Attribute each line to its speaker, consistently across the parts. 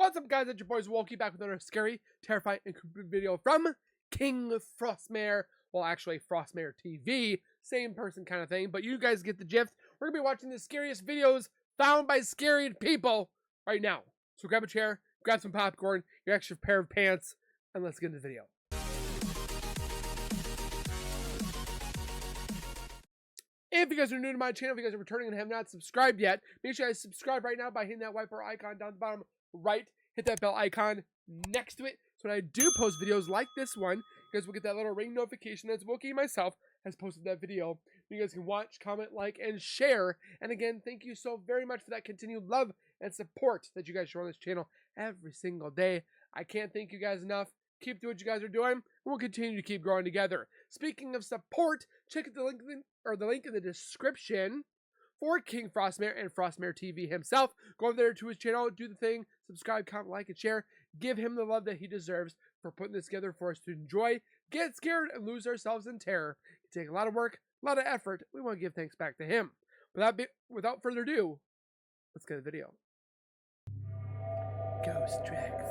Speaker 1: What's up, guys? It's your boys Wokey back with another scary, terrifying, and creepy video from King Frostmare. Well, actually, Frostmare TV. Same person kind of thing, but you guys get the gist. We're going to be watching the scariest videos found by scary people right now. So grab a chair, grab some popcorn, your extra pair of pants, and let's get into the video. If you guys are new to my channel, if you guys are returning and have not subscribed yet, make sure you guys subscribe right now by hitting that white bar icon down the bottom right. Hit that bell icon next to it. So when I do post videos like this one, you guys will get that little ring notification that Wokey myself has posted that video. You guys can watch, comment, like, and share. And again, thank you so very much for that continued love and support that you guys show on this channel every single day. I can't thank you guys enough. Keep doing what you guys are doing, and we'll continue to keep growing together. Speaking of support, check out the link in the description for King Frostmare and Frostmare TV himself. Go over there to his channel, do the thing, subscribe, comment, like, and share. Give him the love that he deserves for putting this together for us to enjoy, get scared, and lose ourselves in terror. It takes a lot of work, a lot of effort. We want to give thanks back to him. Without further ado, let's get the video. Ghost tracks.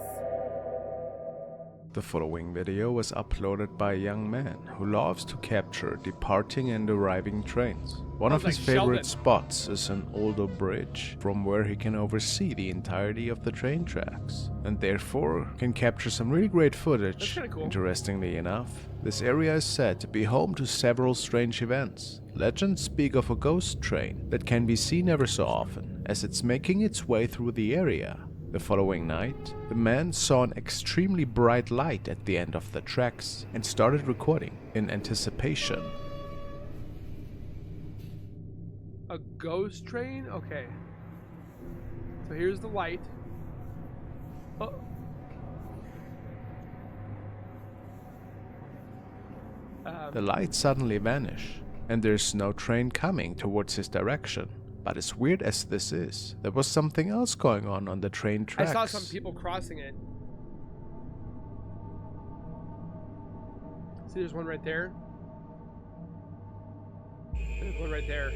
Speaker 2: The following video was uploaded by a young man who loves to capture departing and arriving trains. One of his favorite spots is an older bridge from where he can oversee the entirety of the train tracks and therefore can capture some really great footage.
Speaker 1: That's kinda cool.
Speaker 2: Interestingly enough, this area is said to be home to several strange events. Legends speak of a ghost train that can be seen ever so often as it's making its way through the area. The following night, the man saw an extremely bright light at the end of the tracks and started recording in anticipation.
Speaker 1: A ghost train? Okay. So here's the light. Oh.
Speaker 2: The lights suddenly vanish, and there's no train coming towards his direction. But as weird as this is, there was something else going on the train tracks.
Speaker 1: I saw some people crossing it. See, there's one right there. There's one right there.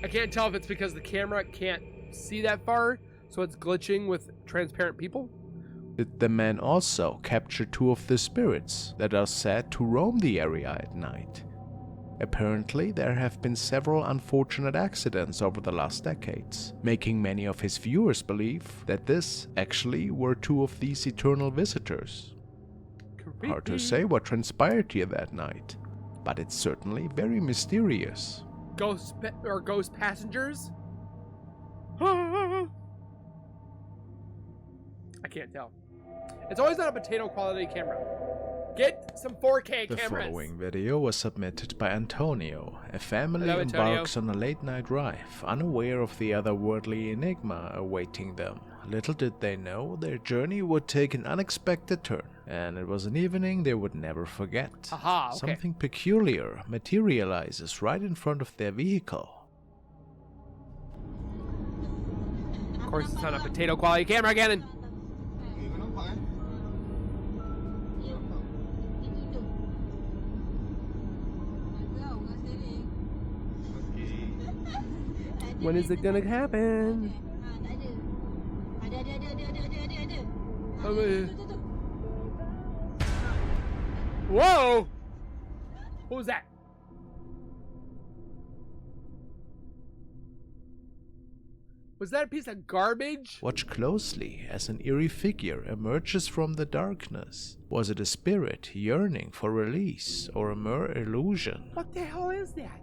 Speaker 1: I can't tell if it's because the camera can't see that far, so it's glitching with transparent people.
Speaker 2: Did the man also capture two of the spirits that are said to roam the area at night? Apparently, there have been several unfortunate accidents over the last decades, making many of his viewers believe that this actually were two of these eternal visitors.
Speaker 1: Creepy.
Speaker 2: Hard to say what transpired here that night, but it's certainly very mysterious.
Speaker 1: Ghost passengers? I can't tell. It's always on a potato quality camera. Get some 4K
Speaker 2: The
Speaker 1: cameras.
Speaker 2: following video was submitted by Antonio. A family embarks on a late-night drive, unaware of the otherworldly enigma awaiting them. Little did they know their journey would take an unexpected turn, and it was an evening they would never forget.
Speaker 1: Aha, okay.
Speaker 2: Something peculiar materializes right in front of their vehicle.
Speaker 1: Of course, it's on a potato quality camera, Gannon. When is it gonna happen? Whoa! What was that? Was that a piece of garbage?
Speaker 2: Watch closely as an eerie figure emerges from the darkness. Was it a spirit yearning for release or a mere illusion?
Speaker 1: What the hell is that?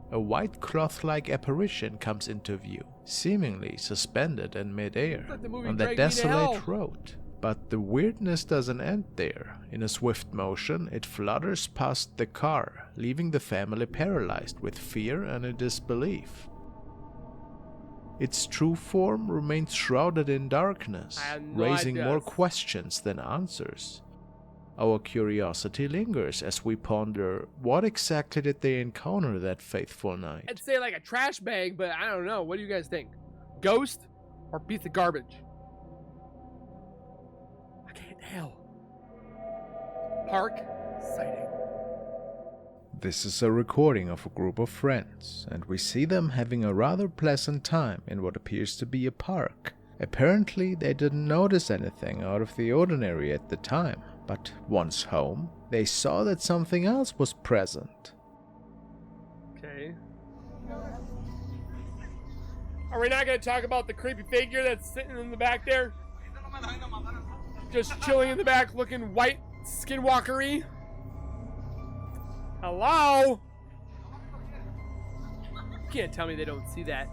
Speaker 2: A white cloth-like apparition comes into view, seemingly suspended in mid-air
Speaker 1: Like the movie
Speaker 2: on that
Speaker 1: Drag Me to
Speaker 2: desolate
Speaker 1: Hell.
Speaker 2: road. But the weirdness doesn't end there. In a swift motion, it flutters past the car, leaving the family paralyzed with fear and in disbelief. Its true form remains shrouded in darkness, raising more questions than answers. Our curiosity lingers as we ponder what exactly did they encounter that fateful night.
Speaker 1: I'd say like a trash bag, but I don't know. What do you guys think? Ghost or piece of garbage? I can't tell. Park sighting.
Speaker 2: This is a recording of a group of friends, and we see them having a rather pleasant time in what appears to be a park. Apparently, they didn't notice anything out of the ordinary at the time, but once home, they saw that something else was present.
Speaker 1: Okay. Are we not going to talk about the creepy figure that's sitting in the back there? Just chilling in the back, looking white, skinwalker-y? Hello? You can't tell me they don't see that.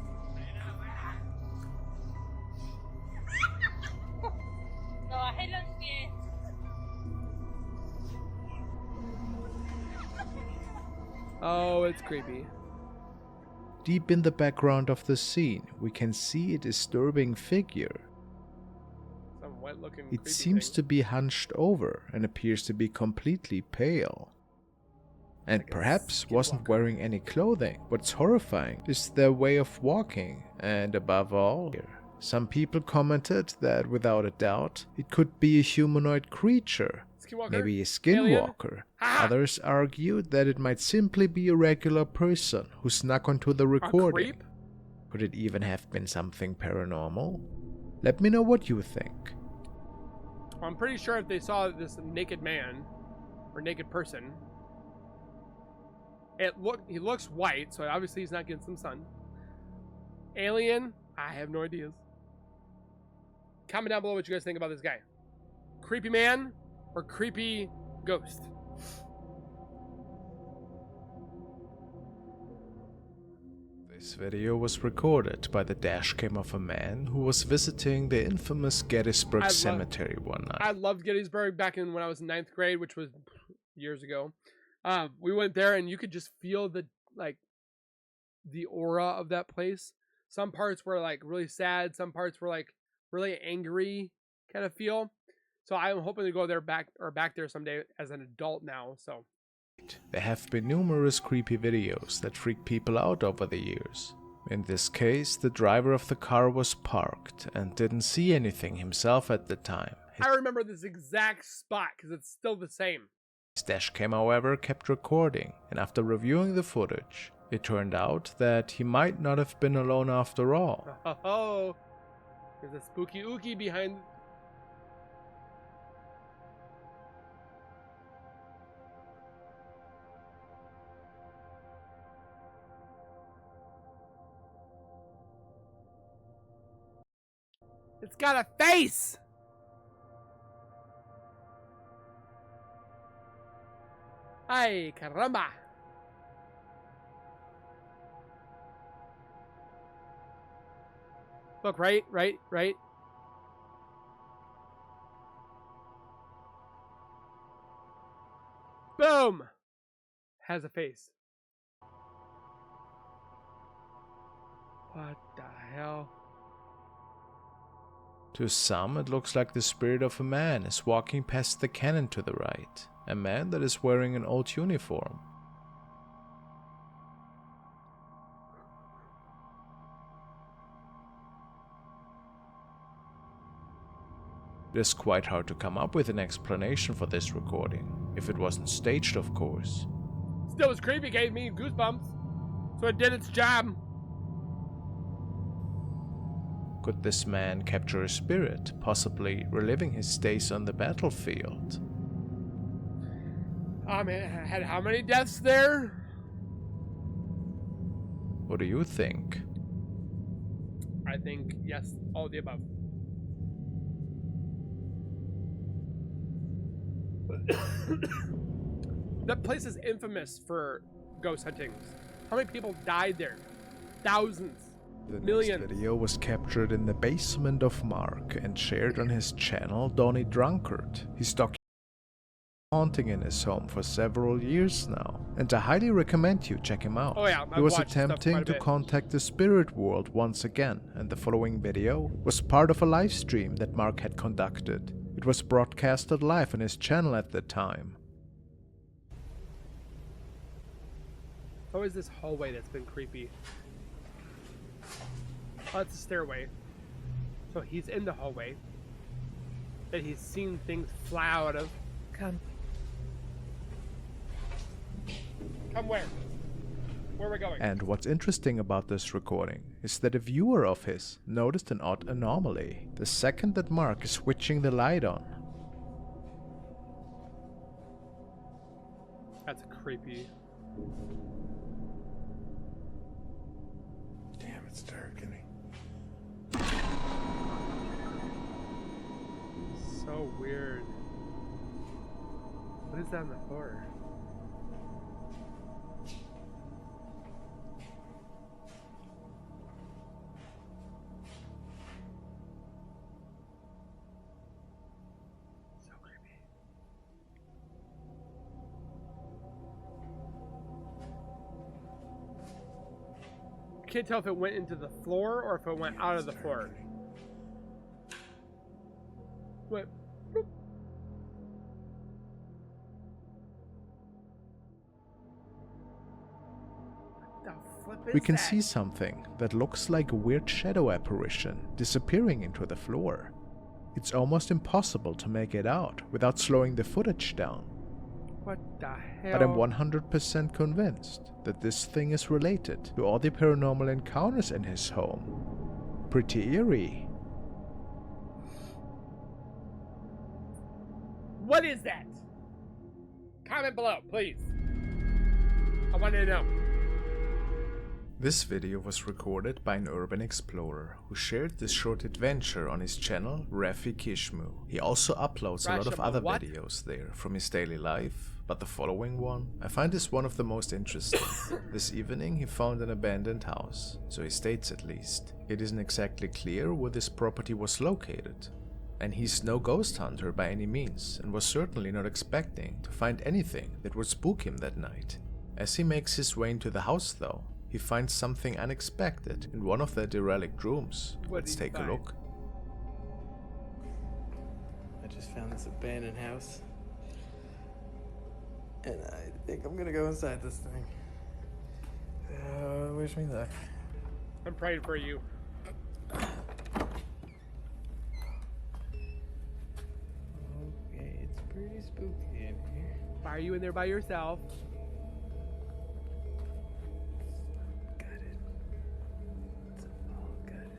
Speaker 1: Oh, it's creepy.
Speaker 2: Deep in the background of the scene, we can see a disturbing figure.
Speaker 1: Some wet-looking
Speaker 2: It
Speaker 1: creepy
Speaker 2: seems
Speaker 1: thing.
Speaker 2: to be hunched over and appears to be completely pale. And
Speaker 1: Like a
Speaker 2: perhaps wasn't
Speaker 1: skinwalker.
Speaker 2: wearing any clothing. What's horrifying is their way of walking, and above all, some people commented that without a doubt, it could be a humanoid creature,
Speaker 1: Skinwalker?
Speaker 2: maybe a
Speaker 1: Alien?
Speaker 2: skinwalker.
Speaker 1: Ha!
Speaker 2: Others argued that it might simply be a regular person who snuck onto the
Speaker 1: A
Speaker 2: recording.
Speaker 1: creep?
Speaker 2: Could it even have been something paranormal? Let me know what you think.
Speaker 1: I'm pretty sure if they saw this naked man or naked person, he looks white, so obviously he's not getting some sun. Alien? I have no ideas. Comment down below what you guys think about this guy. Creepy man or creepy ghost?
Speaker 2: This video was recorded by the dashcam of a man who was visiting the infamous Gettysburg cemetery one night.
Speaker 1: I loved Gettysburg back in when I was in 9th grade, which was years ago. We went there and you could just feel the aura of that place. Some parts were like really sad, some parts were like really angry kind of feel. So I'm hoping to go there back there someday as an adult now. So
Speaker 2: there have been numerous creepy videos that freak people out over the years. In this case, the driver of the car was parked and didn't see anything himself at the time.
Speaker 1: I remember this exact spot because it's still the same.
Speaker 2: His dashcam, however, kept recording, and after reviewing the footage, it turned out that he might not have been alone after all.
Speaker 1: Oh, there's a spooky ookie behind. It's got a face! Ay, caramba! Look, right. Boom! Has a face. What the hell?
Speaker 2: To some, it looks like the spirit of a man is walking past the cannon to the right. A man that is wearing an old uniform. It is quite hard to come up with an explanation for this recording, if it wasn't staged, of course.
Speaker 1: Still was creepy, gave me goosebumps. So it did its job.
Speaker 2: Could this man capture a spirit, possibly reliving his days on the battlefield?
Speaker 1: It had how many deaths there?
Speaker 2: What do you think?
Speaker 1: I think yes, all of the above. That place is infamous for ghost huntings. How many people died there? Thousands.
Speaker 2: The
Speaker 1: Millions.
Speaker 2: next video was captured in the basement of Mark and shared on his channel Donnie Drunkard. He's documenting haunting in his home for several years now, and I highly recommend you check him out.
Speaker 1: Oh yeah,
Speaker 2: he
Speaker 1: I've
Speaker 2: was
Speaker 1: watched stuff
Speaker 2: attempting
Speaker 1: quite a
Speaker 2: to
Speaker 1: bit.
Speaker 2: contact the spirit world once again, and the following video was part of a live stream that Mark had conducted. It was broadcasted live on his channel at the time.
Speaker 1: Oh, is this hallway that's been creepy? Oh, it's a stairway. So he's in the hallway that he's seen things fly out of. Come where? Where are we going?
Speaker 2: And what's interesting about this recording is that a viewer of his noticed an odd anomaly the second that Mark is switching the light on.
Speaker 1: That's creepy.
Speaker 3: Damn, it's dark, isn't it?
Speaker 1: So weird. What is that on the floor? So creepy. Can't tell if it went into the floor or if it went out of the floor. What? Boop. What the flip is
Speaker 2: We can
Speaker 1: that?
Speaker 2: see something that looks like a weird shadow apparition disappearing into the floor. It's almost impossible to make it out without slowing the footage down.
Speaker 1: What the hell?
Speaker 2: But I'm 100% convinced that this thing is related to all the paranormal encounters in his home. Pretty eerie.
Speaker 1: What is that? Comment below, please. I want to know.
Speaker 2: This video was recorded by an urban explorer who shared this short adventure on his channel Rafi Kishmu. He also uploads a lot of other videos there from his daily life, but the following one I find is one of the most interesting. This evening he found an abandoned house, so he states at least. It isn't exactly clear where this property was located. And he's no ghost hunter by any means, and was certainly not expecting to find anything that would spook him that night. As he makes his way into the house though, he finds something unexpected in one of the derelict rooms. Let's take a look.
Speaker 3: I just found this abandoned house. And I think I'm gonna go inside this thing. Wish me luck.
Speaker 1: I'm praying for you.
Speaker 3: Okay, it's pretty spooky in here.
Speaker 1: Why are you in there by yourself?
Speaker 3: Gutted. It's all gutted.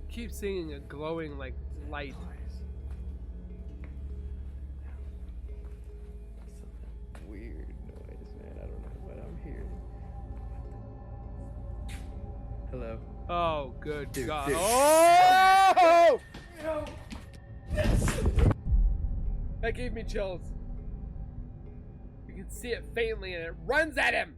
Speaker 1: Keep seeing a glowing like light.
Speaker 3: Something weird noise, man. I don't know what I'm hearing. Hello.
Speaker 1: Oh, good
Speaker 3: Dude,
Speaker 1: God.
Speaker 3: dude.
Speaker 1: Oh! That gave me chills. You can see it faintly and it runs at him.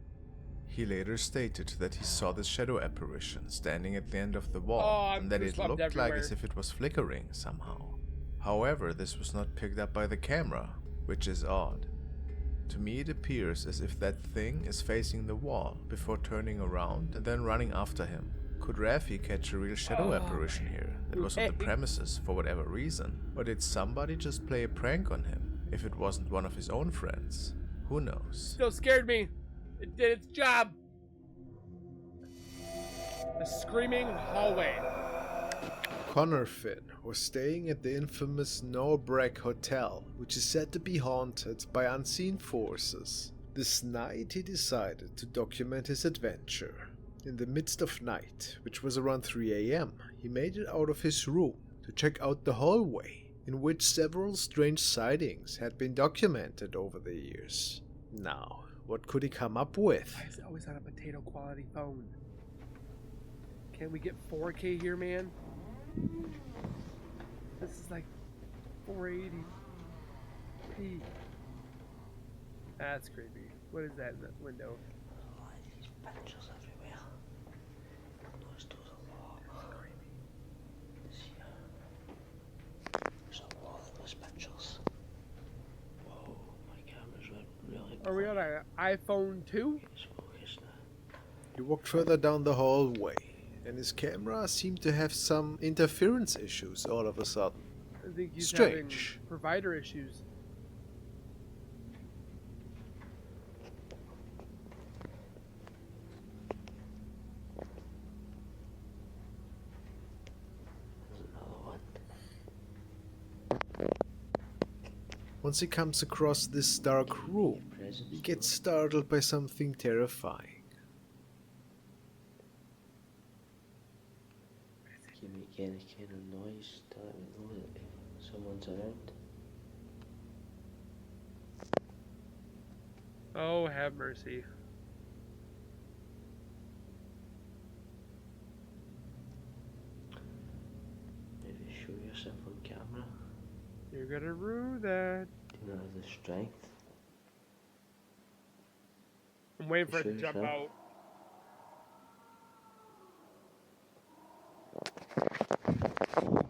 Speaker 2: He later stated that he saw the shadow apparition standing at the end of the wall,
Speaker 1: Oh, I'm
Speaker 2: and that it
Speaker 1: goosebummed
Speaker 2: looked
Speaker 1: everywhere.
Speaker 2: like as if it was flickering somehow. However, this was not picked up by the camera, which is odd. To me it appears as if that thing is facing the wall before turning around and then running after him. Could Rafi catch a real shadow apparition here that was on the premises for whatever reason? Or did somebody just play a prank on him if it wasn't one of his own friends? Who knows?
Speaker 1: Still scared me. It did its job. The screaming hallway.
Speaker 2: Connor Finn was staying at the infamous Norbreck Hotel, which is said to be haunted by unseen forces. This night he decided to document his adventure. In the midst of night, which was around 3 AM, he made it out of his room to check out the hallway, in which several strange sightings had been documented over the years. Now, what could he come up with?
Speaker 1: Why is it always on a potato quality phone? Can't we get 4K here, man? This is like 480p. That's creepy. What is that in the window?
Speaker 4: Benches everywhere. Those doors are locked. There's a lot of those benches. Whoa, my camera's went really
Speaker 1: Are we on an iPhone 2?
Speaker 4: focus now.
Speaker 2: He walked further down the hallway, and his camera seemed to have some interference issues all of a sudden.
Speaker 1: I think he's
Speaker 2: Strange.
Speaker 1: having provider issues.
Speaker 4: There's another one.
Speaker 2: Once he comes across this dark room,
Speaker 4: presence.
Speaker 2: He gets startled by something terrifying.
Speaker 4: Can you make any kind of noise to let me know that someone's around?
Speaker 1: Oh, have mercy.
Speaker 4: Maybe show yourself on camera.
Speaker 1: You're gonna rue that.
Speaker 4: Do you not have the strength?
Speaker 1: I'm waiting for it to
Speaker 4: Sure
Speaker 1: jump
Speaker 4: yourself?
Speaker 1: out.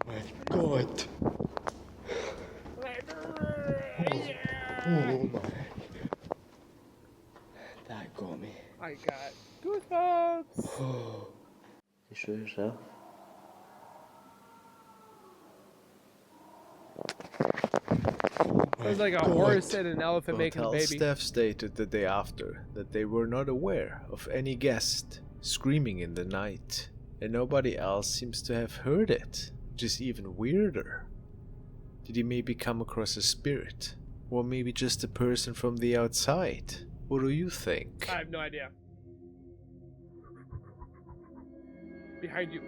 Speaker 4: My God! Oh my! That got me.
Speaker 1: I got goosebumps.
Speaker 4: Oh. You show yourself?
Speaker 1: It was like a horse and an elephant making a
Speaker 2: Hotel
Speaker 1: baby.
Speaker 2: staff stated the day after that they were not aware of any guest screaming in the night, and nobody else seems to have heard it, which is even weirder. Did he maybe come across a spirit? Or maybe just a person from the outside? What do you think?
Speaker 1: I have no idea. Behind you.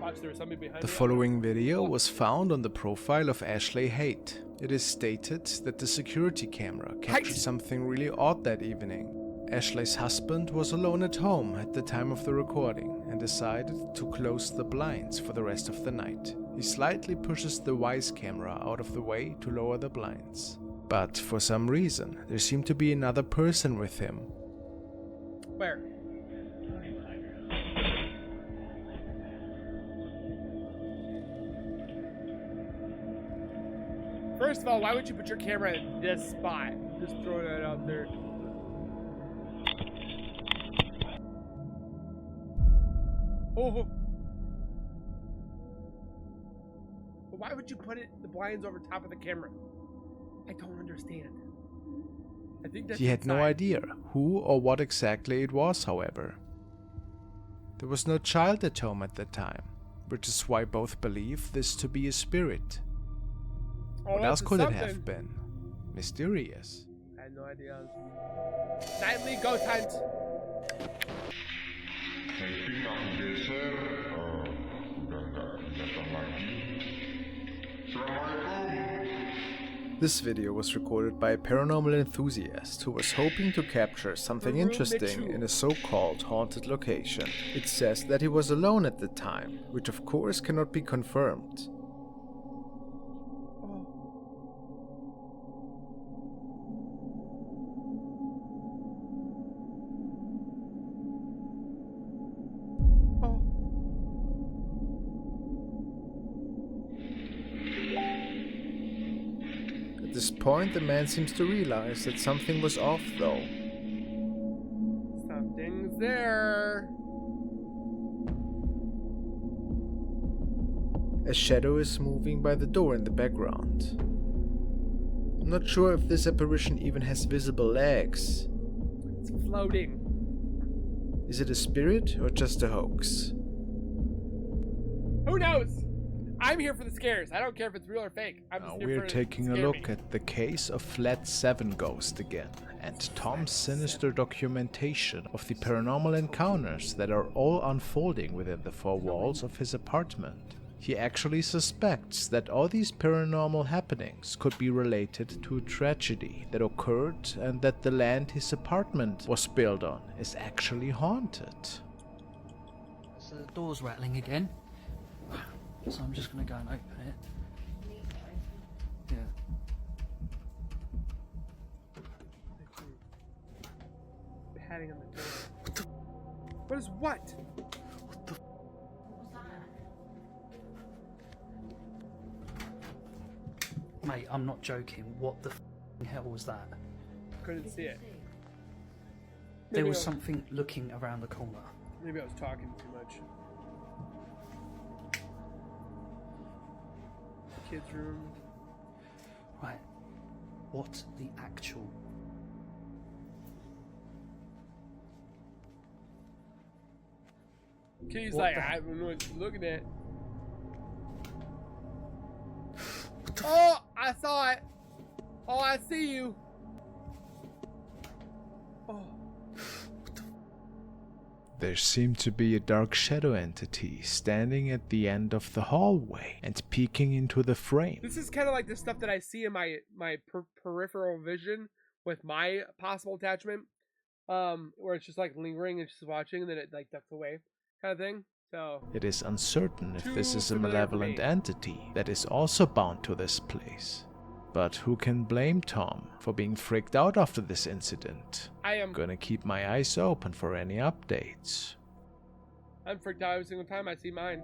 Speaker 1: Watch, there was somebody behind
Speaker 2: The
Speaker 1: you.
Speaker 2: following video was found on the profile of Ashley Haight. It is stated that the security camera captured something really odd that evening. Ashley's husband was alone at home at the time of the recording and decided to close the blinds for the rest of the night. He slightly pushes the Wise camera out of the way to lower the blinds. But for some reason, there seemed to be another person with him.
Speaker 1: Where? First of all, why would you put your camera in this spot? Just throw that out there. Oh. But why would you put the blinds over top of the camera? I don't understand. I think that's
Speaker 2: He had no
Speaker 1: inside.
Speaker 2: idea who or what exactly it was, however. There was no child at home at the time, which is why both believe this to be a spirit.
Speaker 1: Oh,
Speaker 2: What else
Speaker 1: that's
Speaker 2: could it
Speaker 1: something.
Speaker 2: have been? Mysterious.
Speaker 1: I had no idea. Nightly ghost hunt.
Speaker 2: This video was recorded by a paranormal enthusiast who was hoping to capture something
Speaker 1: Guru
Speaker 2: interesting
Speaker 1: Mitchell.
Speaker 2: in a so-called haunted location. It says that he was alone at the time, which of course cannot be confirmed.
Speaker 1: Oh.
Speaker 2: At this point, the man seems to realize that something was off though.
Speaker 1: Something's there.
Speaker 2: A shadow is moving by the door in the background. I'm not sure if this apparition even has visible legs.
Speaker 1: It's floating.
Speaker 2: Is it a spirit or just a hoax?
Speaker 1: Who knows? I'm here for the scares. I don't care if it's real or fake. I'm just
Speaker 2: Now
Speaker 1: here
Speaker 2: we're
Speaker 1: for
Speaker 2: taking a
Speaker 1: scare
Speaker 2: look
Speaker 1: me.
Speaker 2: at the case of Flat 7 Ghost again, and Tom's sinister documentation of the paranormal encounters that are all unfolding within the four walls of his apartment. He actually suspects that all these paranormal happenings could be related to a tragedy that occurred and that the land his apartment was built on is actually haunted.
Speaker 3: So the door's rattling again. So I'm just going to go and open it. Yeah.
Speaker 1: Patting on the door. What is what?
Speaker 3: Mate, I'm not joking. What the hell was that?
Speaker 1: Couldn't see it.
Speaker 3: There
Speaker 1: Maybe
Speaker 3: was
Speaker 1: I-
Speaker 3: something looking around the corner.
Speaker 1: Maybe I was talking too much. Kids' room.
Speaker 3: Right. What the actual...
Speaker 1: Kitty's
Speaker 3: What
Speaker 1: like,
Speaker 3: the-
Speaker 1: I don't know what you're looking at. Oh, I saw it. Oh, I see you.
Speaker 2: There seemed to be a dark shadow entity standing at the end of the hallway and peeking into the frame.
Speaker 1: This is kind of like the stuff that I see in my peripheral vision with my possible attachment, where it's just like lingering and just watching, and then it like ducks away, kind of thing. So
Speaker 2: It is uncertain if this
Speaker 1: Too
Speaker 2: is a
Speaker 1: familiar for
Speaker 2: malevolent
Speaker 1: me.
Speaker 2: entity that is also bound to this place. But who can blame Tom for being freaked out after this incident?
Speaker 1: I am.
Speaker 2: I'm gonna keep my eyes open for any updates.
Speaker 1: I'm freaked out every single time I see mine.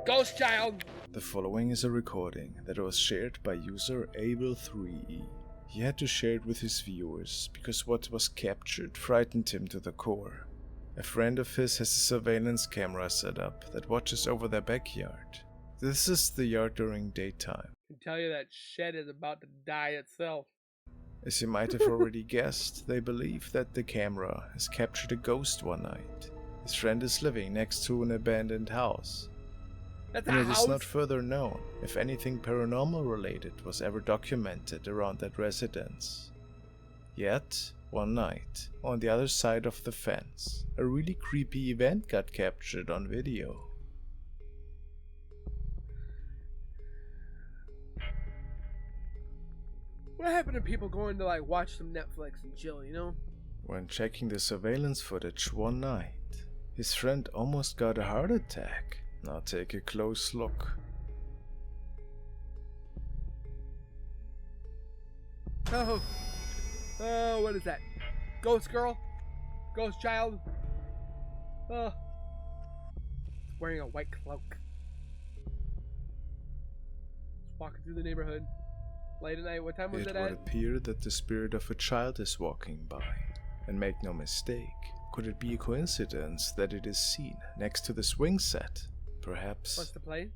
Speaker 1: Ghost child.
Speaker 2: The following is a recording that was shared by user Abel3E. He had to share it with his viewers because what was captured frightened him to the core. A friend of his has a surveillance camera set up that watches over their backyard. This is the yard during daytime.
Speaker 1: I can tell you that shed is about to die itself.
Speaker 2: As you might have already guessed, they believe that the camera has captured a ghost one night. His friend is living next to an abandoned house,
Speaker 1: That's a
Speaker 2: and it
Speaker 1: house.
Speaker 2: is not further known if anything paranormal related was ever documented around that residence. Yet, one night, on the other side of the fence, a really creepy event got captured on video.
Speaker 1: What happened to people going to like watch some Netflix and chill, you know?
Speaker 2: When checking the surveillance footage one night, his friend almost got a heart attack. Now take a close look.
Speaker 1: Oh, what is that? Ghost girl? Ghost child? Oh, wearing a white cloak. Just walking through the neighborhood. Late at night. What time was
Speaker 2: It
Speaker 1: it
Speaker 2: would
Speaker 1: at?
Speaker 2: appear that the spirit of a child is walking by. And make no mistake, could it be a coincidence that it is seen next to the swing set? Perhaps.
Speaker 1: What's the play?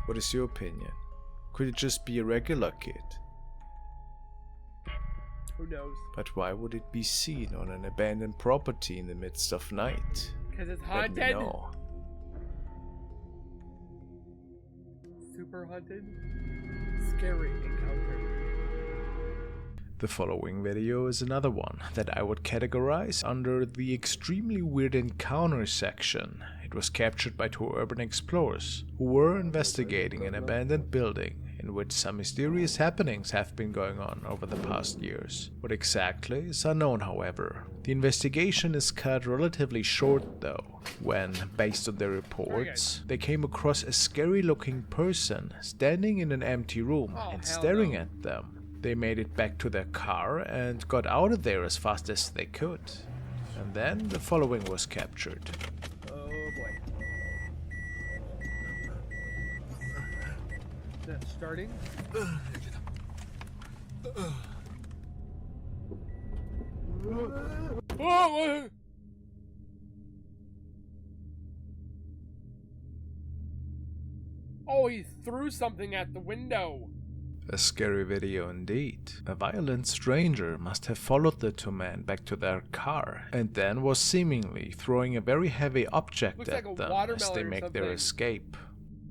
Speaker 2: What is your opinion? Could it just be a regular kid?
Speaker 1: Who knows?
Speaker 2: But why would it be seen on an abandoned property in the midst of night?
Speaker 1: Because it's
Speaker 2: Let me
Speaker 1: haunted.
Speaker 2: know.
Speaker 1: Super haunted. Scary encounter.
Speaker 2: The following video is another one that I would categorize under the extremely weird encounter section. It was captured by two urban explorers who were investigating an abandoned building in which some mysterious happenings have been going on over the past years. What exactly is unknown, however. The investigation is cut relatively short though, when, based on their reports, they came across a scary looking person standing in an empty room
Speaker 1: Oh,
Speaker 2: and
Speaker 1: hell
Speaker 2: staring
Speaker 1: no.
Speaker 2: at them. They made it back to their car and got out of there as fast as they could. And then the following was captured.
Speaker 1: Oh boy. That's starting. Oh! Oh, he threw something at the window.
Speaker 2: A scary video indeed. A violent stranger must have followed the two men back to their car and then was seemingly throwing a very heavy object
Speaker 1: Looks
Speaker 2: at
Speaker 1: like a
Speaker 2: them as
Speaker 1: watermelon
Speaker 2: they
Speaker 1: or
Speaker 2: make their
Speaker 1: something.
Speaker 2: escape.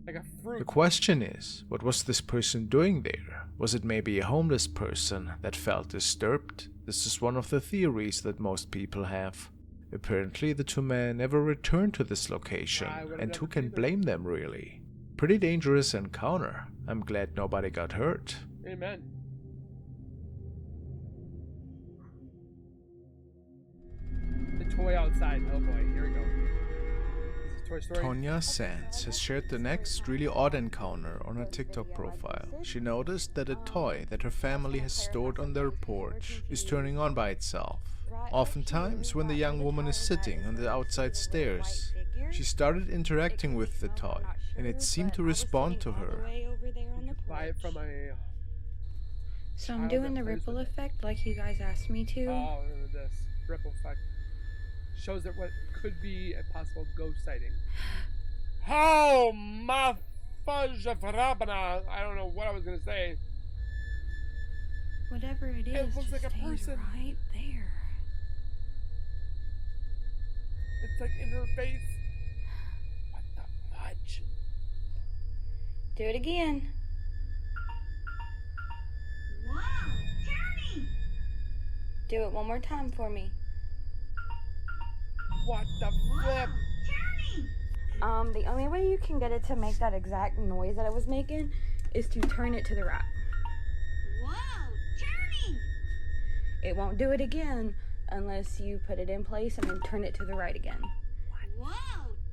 Speaker 1: Like a
Speaker 2: The
Speaker 1: fruit.
Speaker 2: question is, what was this person doing there? Was it maybe a homeless person that felt disturbed? This is one of the theories that most people have. Apparently the two men never returned to this location,
Speaker 1: I would've
Speaker 2: and who
Speaker 1: never
Speaker 2: can
Speaker 1: either.
Speaker 2: blame them really? Pretty dangerous encounter. I'm glad nobody got hurt.
Speaker 1: Amen. The toy outside. Oh boy, here we go. This is Toy Story.
Speaker 2: Tonya Sands has shared the next really odd encounter on her TikTok profile. She noticed that a toy that her family has stored on their porch is turning on by itself. Oftentimes, when the young woman is sitting on the outside stairs, she started interacting with the toy, and it seemed to respond to her.
Speaker 1: Buy it from a.
Speaker 5: So I'm
Speaker 1: child
Speaker 5: doing
Speaker 1: that
Speaker 5: the
Speaker 1: plays
Speaker 5: ripple
Speaker 1: with it.
Speaker 5: effect like you guys asked me to.
Speaker 1: Oh, look at this ripple effect shows that what could be a possible ghost sighting. Oh my fudge farabana! I don't know what I was gonna say.
Speaker 5: Whatever it is,
Speaker 1: It looks
Speaker 5: just
Speaker 1: like a
Speaker 5: stays
Speaker 1: person.
Speaker 5: right there.
Speaker 1: It's like in her face. What the fudge?
Speaker 5: Do it again. Do it one more time for me.
Speaker 1: What the flip?
Speaker 5: The only way you can get it to make that exact noise that it was making is to turn it to the right.
Speaker 6: Whoa, turning!
Speaker 5: It won't do it again unless you put it in place and then turn it to the right again.
Speaker 6: Whoa,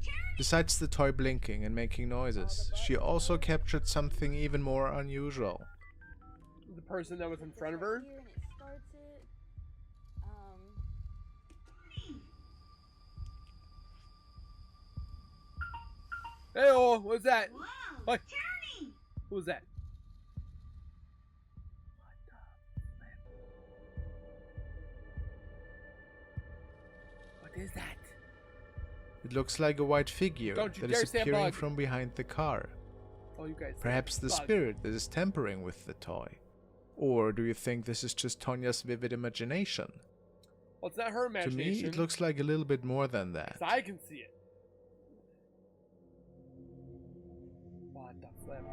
Speaker 6: turning!
Speaker 2: Besides the toy blinking and making noises, she also captured something even more unusual.
Speaker 1: The person that was in front of her?
Speaker 5: Here and it starts it.
Speaker 1: Hey, oh, what's that?
Speaker 6: Whoa,
Speaker 1: What?
Speaker 6: turning!
Speaker 1: Who was that? What is that?
Speaker 2: It looks like a white figure
Speaker 1: Don't you
Speaker 2: that
Speaker 1: dare
Speaker 2: is
Speaker 1: say a
Speaker 2: appearing
Speaker 1: bug.
Speaker 2: from behind the car.
Speaker 1: Oh, you guys.
Speaker 2: Perhaps the
Speaker 1: Bug.
Speaker 2: spirit that is tampering with the toy. Or do you think this is just Tonya's vivid imagination?
Speaker 1: Well, it's not her
Speaker 2: To me,
Speaker 1: imagination.
Speaker 2: it looks like a little bit more than that.
Speaker 1: 'Cause I can see it. What the flip?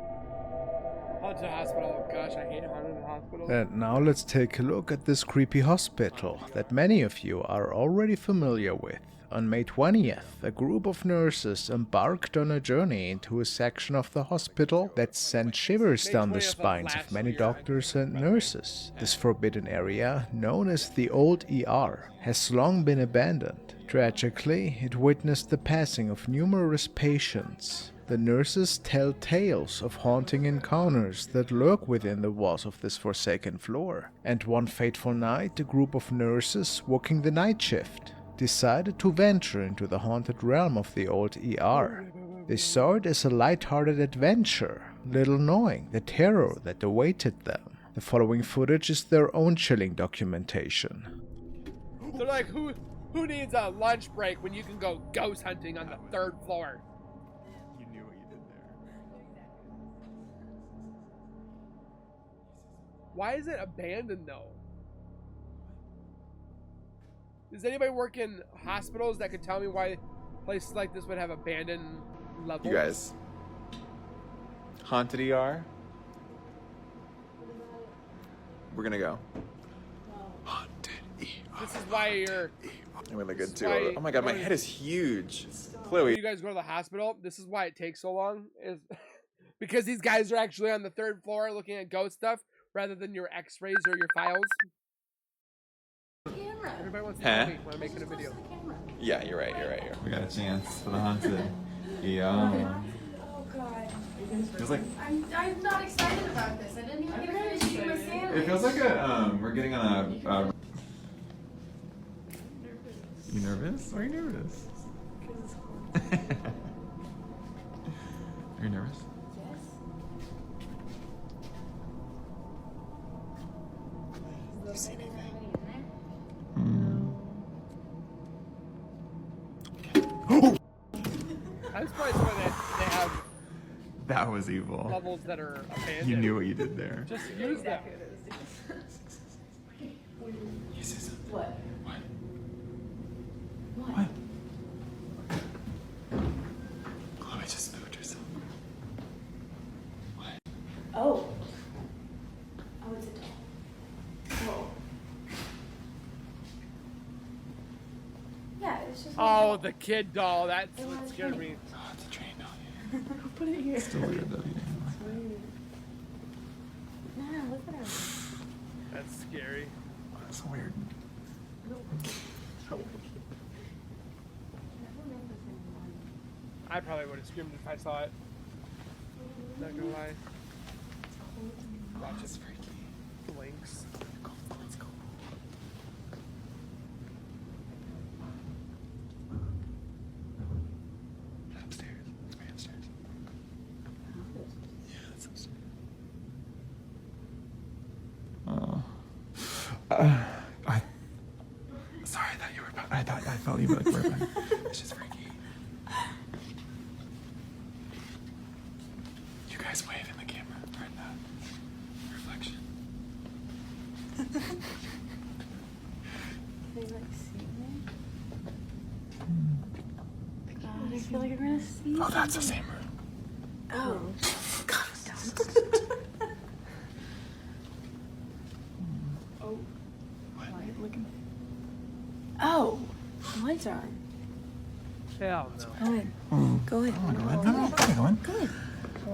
Speaker 1: Haunted hospital. Oh, gosh, I hate haunted hospitals.
Speaker 2: And now let's take a look at this creepy hospital that many of you are already familiar with. On May 20th, a group of nurses embarked on a journey into a section of the hospital that sent shivers
Speaker 1: May
Speaker 2: down the
Speaker 1: 20th of
Speaker 2: spines
Speaker 1: last
Speaker 2: of many
Speaker 1: year.
Speaker 2: doctors and nurses. This forbidden area, known as the Old ER, has long been abandoned. Tragically, it witnessed the passing of numerous patients. The nurses tell tales of haunting encounters that lurk within the walls of this forsaken floor. And one fateful night, a group of nurses working the night shift decided to venture into the haunted realm of the Old ER. They saw it as a light-hearted adventure, little knowing the terror that awaited them. The following footage is their own chilling documentation.
Speaker 1: They're like, who needs a lunch break when you can go ghost hunting on the 3rd floor?
Speaker 2: You knew what you did there.
Speaker 1: Why is it abandoned though? Does anybody work in hospitals that could tell me why places like this would have abandoned levels?
Speaker 7: You guys. Haunted ER. We're gonna go. Haunted ER.
Speaker 1: This is why you're.
Speaker 7: I'm gonna go too.
Speaker 1: Why-
Speaker 7: Oh my god, my head is huge. Chloe.
Speaker 1: You guys go to the hospital. This is why it takes so long. Is because these guys are actually on the 3rd floor looking at ghost stuff rather than your X-rays or your files. Everybody wants to
Speaker 7: Huh?
Speaker 1: tell me when I'm making a video.
Speaker 7: Yeah, you're right.
Speaker 8: We got a chance for the haunted. Yeah.
Speaker 9: Oh god.
Speaker 8: Feels like
Speaker 9: I'm not excited about this. I didn't even get to finish eating my sandwich.
Speaker 8: it feels like a we're getting on a. You nervous? Why are you nervous? Are you nervous?
Speaker 7: You see anything?
Speaker 1: I'm surprised why they have
Speaker 8: That was evil.
Speaker 1: levels that are abandoned.
Speaker 8: You knew what you did there.
Speaker 1: Just use them.
Speaker 9: What?
Speaker 8: What? Chloe just spooked herself.
Speaker 9: Oh. Oh, it's a doll. Oh. Yeah, it's just.
Speaker 1: Oh, the kid doll. That's what scared me.
Speaker 8: Oh, it's a train down here.
Speaker 9: Put it here.
Speaker 8: Still weird though.
Speaker 9: No, look at her.
Speaker 1: That's scary.
Speaker 8: That's weird.
Speaker 1: I probably would have screamed if I saw it. Not gonna lie. Watch it. Blinks.
Speaker 8: Let's go. Upstairs. It's way upstairs. Yeah, it's upstairs. Oh. Sorry, I thought you were. I felt you like were. It's just freaky. You guys wave in the camera or in the reflection.
Speaker 9: They like see me? God, I feel like I'm gonna see.
Speaker 8: Oh, that's the same room.
Speaker 9: Oh.
Speaker 8: What?
Speaker 9: Look at
Speaker 5: Oh, the lights are on.
Speaker 1: Hell no.
Speaker 5: Go in. Go in.
Speaker 8: Go in. No, go in.
Speaker 5: Go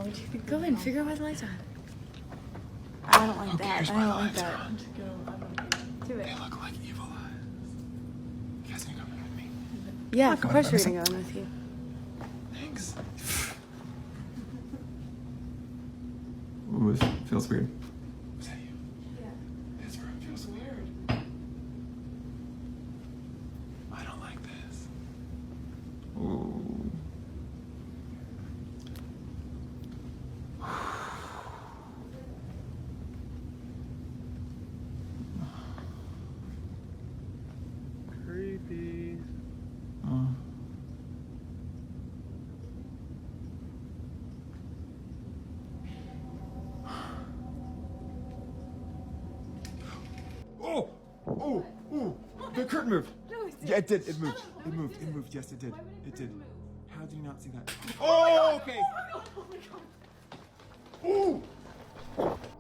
Speaker 5: in. Go in. Figure out why the lights are on. I don't like that. I don't like that. Do it.
Speaker 8: They look like evil eyes. You guys gonna come in with me?
Speaker 5: Yeah, of
Speaker 8: Come on,
Speaker 5: course we're
Speaker 8: let me
Speaker 5: gonna go in with you.
Speaker 8: Thanks. Ooh, this feels weird. Is that you? Yeah. This room feels weird. I don't like this. Ooh.
Speaker 1: Creepy.
Speaker 8: Oh, the curtain moved. Yeah, it did. It moved. It moved. It moved. Yes, it did. It did. How did you not see that? Oh, okay. Ooh.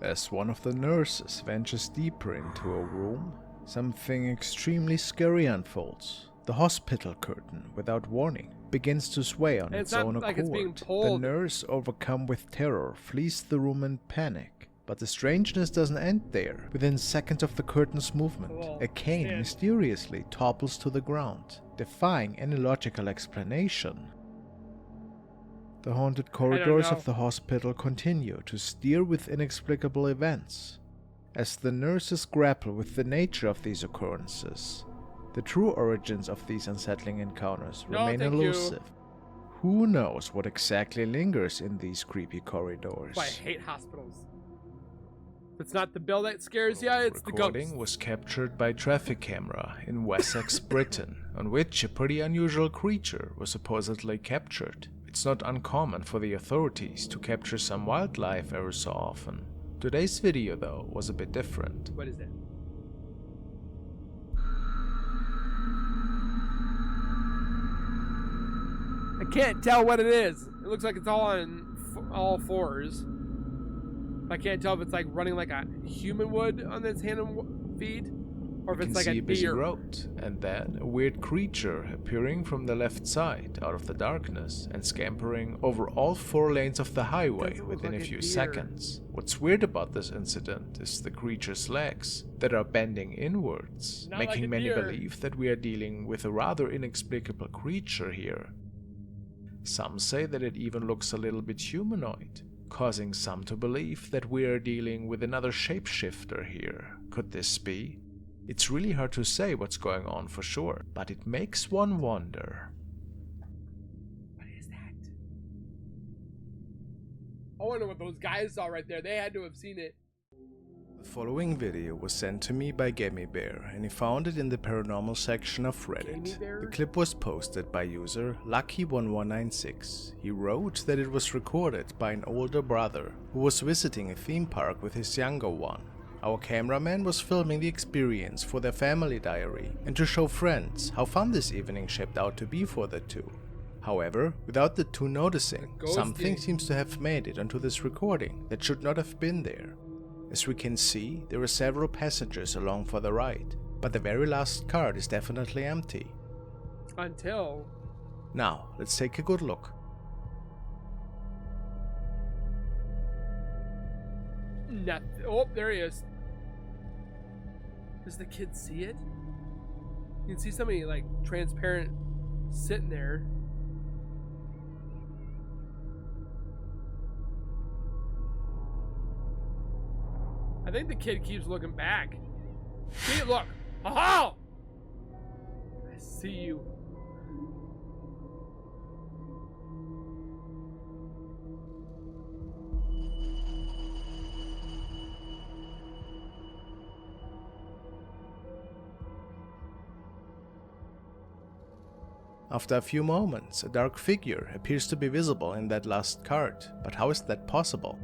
Speaker 2: As one of the nurses ventures deeper into a room, something extremely scary unfolds. The hospital curtain, without warning, begins to sway on its
Speaker 1: not
Speaker 2: own
Speaker 1: like it's being
Speaker 2: accord. The
Speaker 1: pulled.
Speaker 2: nurse, overcome with terror, flees the room in panic. But the strangeness doesn't end there. Within seconds of the curtain's movement, a cane mysteriously topples to the ground, defying any logical explanation. The haunted corridors of the hospital continue to steer with inexplicable events. As the nurses grapple with the nature of these occurrences, the true origins of these unsettling encounters remain elusive. Who knows what exactly lingers in these creepy corridors?
Speaker 1: That's why I hate hospitals. If it's not the bill that scares you, it's the ghost.
Speaker 2: Recording was captured by traffic camera in Wessex, Britain, on which a pretty unusual creature was supposedly captured. It's not uncommon for the authorities to capture some wildlife every so often. Today's video, though, was a bit different.
Speaker 1: What is that? I can't tell what it is. It looks like it's all on all fours. I can't tell if it's like running like a human would on its hand and feet, or if it's like a
Speaker 2: busy
Speaker 1: deer.
Speaker 2: road, and then a weird creature appearing from the left side out of the darkness and scampering over all 4 lanes of the highway within a few seconds. What's weird about this incident is the creature's legs that are bending inwards,
Speaker 1: Not
Speaker 2: making
Speaker 1: like a
Speaker 2: many
Speaker 1: deer.
Speaker 2: believe that we are dealing with a rather inexplicable creature here. Some say that it even looks a little bit humanoid, causing some to believe that we are dealing with another shapeshifter here. Could this be? It's really hard to say what's going on for sure, but it makes one wonder.
Speaker 1: What is that? I wonder what those guys saw right there. They had to have seen it.
Speaker 2: The following video was sent to me by Gammy Bear, and he found it in the paranormal section of Reddit. The clip was posted by user Lucky1196. He wrote that it was recorded by an older brother who was visiting a theme park with his younger one. Our cameraman was filming the experience for their family diary and to show friends how fun this evening shaped out to be for the two. However, without the two noticing, something seems to have made it onto this recording that should not have been there. As we can see, there are several passengers along for the ride, but the very last cart is definitely empty.
Speaker 1: Until...
Speaker 2: Now, let's take a good look.
Speaker 1: Nothing. Oh, there he is. Does the kid see it? You can see somebody like transparent sitting there. I think the kid keeps looking back. See, look. Aha! I see you.
Speaker 2: After a few moments, a dark figure appears to be visible in that last cart, but how is that possible?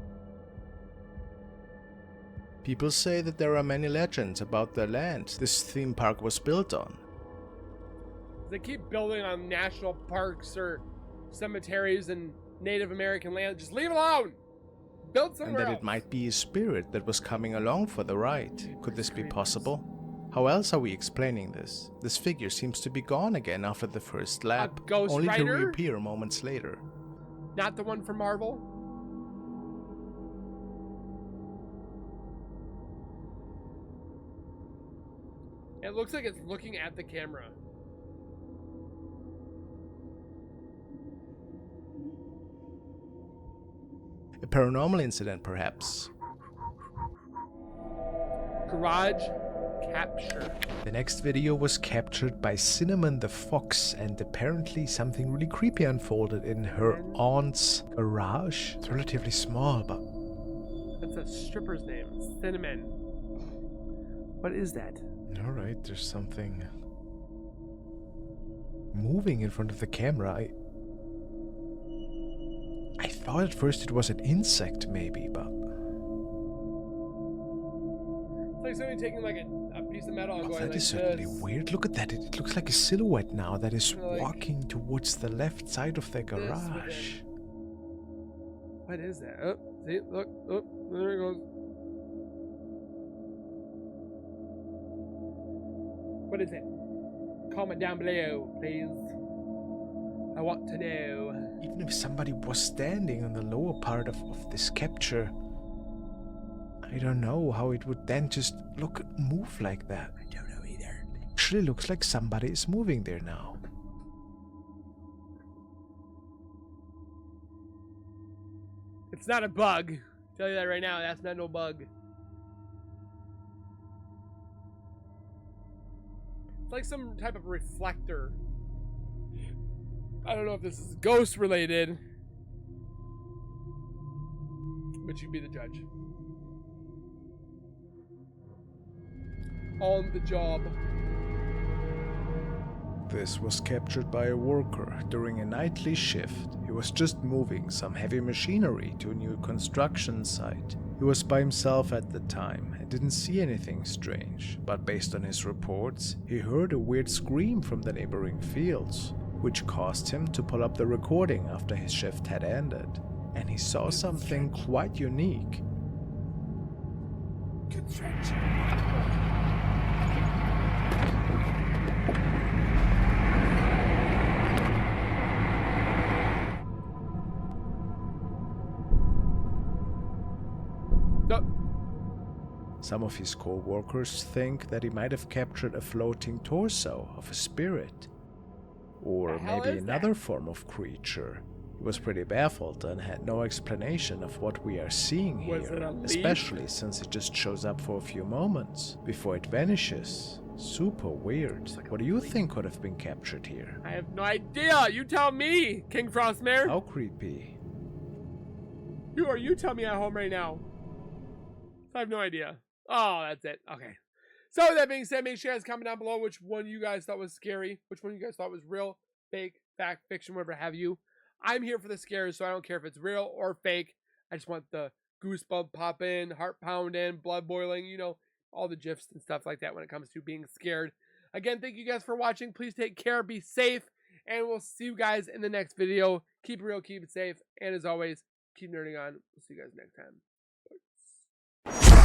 Speaker 2: People say that there are many legends about the land this theme park was built on.
Speaker 1: They keep building on national parks or cemeteries and Native American land. Just leave it alone! Build
Speaker 2: And
Speaker 1: somewhere
Speaker 2: that
Speaker 1: else.
Speaker 2: it might be a spirit that was coming along for the ride. Could this be possible? How else are we explaining this? This figure seems to be gone again after the first lap,
Speaker 1: Ghost
Speaker 2: only to
Speaker 1: Rider?
Speaker 2: reappear moments later.
Speaker 1: Not the one from Marvel. It looks like it's looking at the camera.
Speaker 2: A paranormal incident, perhaps.
Speaker 1: Garage capture.
Speaker 2: The next video was captured by Cinnamon the Fox, and apparently something really creepy unfolded in her aunt's garage. It's relatively small, but...
Speaker 1: That's a stripper's name. Cinnamon. What is that?
Speaker 2: Alright, there's something moving in front of the camera. I thought at first it was an insect, maybe, but...
Speaker 1: It's like somebody taking like a piece of metal and going
Speaker 2: that
Speaker 1: like
Speaker 2: is certainly
Speaker 1: this.
Speaker 2: weird. Look at that. It looks like a silhouette now that is
Speaker 1: Like
Speaker 2: walking towards the left side of their
Speaker 1: this with
Speaker 2: garage.
Speaker 1: it. What is that? Oh, see, look, oh, there it goes. What is it? Comment down below, please. I want to know.
Speaker 2: Even if somebody was standing on the lower part of this capture, I don't know how it would then just move like that. I don't know either. It actually looks like somebody is moving there now.
Speaker 1: It's not a bug. Tell you that right now. That's not no bug. It's like some type of reflector. I don't know if this is ghost related, but you be the judge. On the job.
Speaker 2: This was captured by a worker during a nightly shift. He was just moving some heavy machinery to a new construction site. He was by himself at the time and didn't see anything strange, but based on his reports, he heard a weird scream from the neighboring fields, which caused him to pull up the recording after his shift had ended, and he saw something quite unique. Some of his co-workers think that he might have captured a floating torso of a spirit, or maybe another form of creature. He was pretty baffled and had no explanation of what we are seeing here, especially since it just shows up for a few moments before it vanishes. Super weird. What do you think could have been captured here?
Speaker 1: I have no idea. You tell me, King Frostmare.
Speaker 2: How creepy.
Speaker 1: You tell me at home right now. I have no idea. Oh, that's it. Okay. So with that being said, make sure you guys comment down below which one you guys thought was scary, which one you guys thought was real, fake, fact, fiction, whatever have you. I'm here for the scares, so I don't care if it's real or fake. I just want the goosebump popping, heart pounding, blood boiling, you know, all the gifs and stuff like that when it comes to being scared. Again, thank you guys for watching. Please take care, be safe, and we'll see you guys in the next video. Keep it real, keep it safe, and as always, keep nerding on. We'll see you guys next time. Bye.